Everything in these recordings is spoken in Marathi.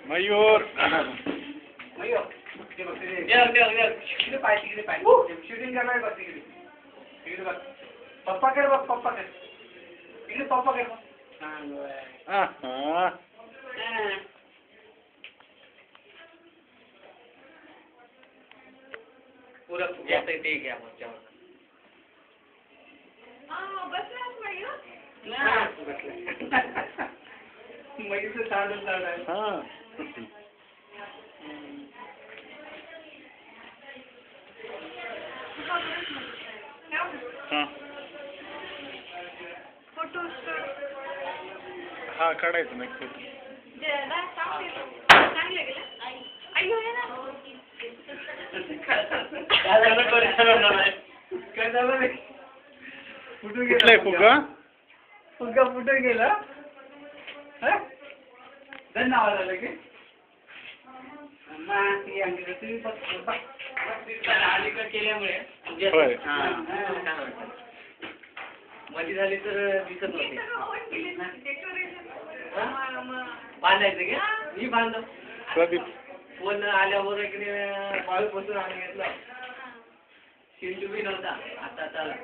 मयूर मयूर शूटिंग करणार बघ तिकडे तिकडे बघ पप्पाकडे बघ पप्पाकडे इकडे पप्पाकडे बघ पुरा ते घ्या मग जेवण मयूरचं साडून साड आहे हा काढायचं नाही फोटो काय झालं रे कुठून कुठलाय फुगा फुगा कुठे गेला धन्यवाद आलं की अलीकड केल्यामुळे होय मध्ये झाली तर दिसत नव्हते बांधायचं का मी बांधलं प्रदीप फोन आल्यावर बाळू बसून आम्ही घेतलं शिंदू बी नव्हता आता चाला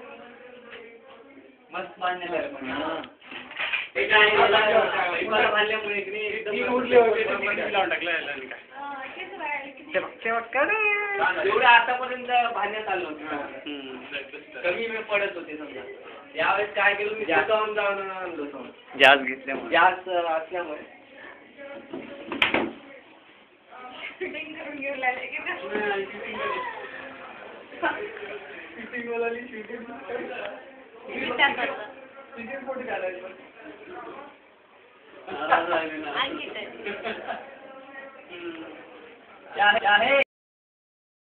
मस्त बांधलेलं ते काय बांधल्यामुळे एवढं आतापर्यंत बांधण्यात आलं होतं कमी वेळ पडत होते समजा यावेळेस काय केलं मी जाऊन आणलो जास्त घेतल्यामुळे जास्त असल्यामुळे शूटिंग बोलाली शूटिंग कुठे घालायचं क्या है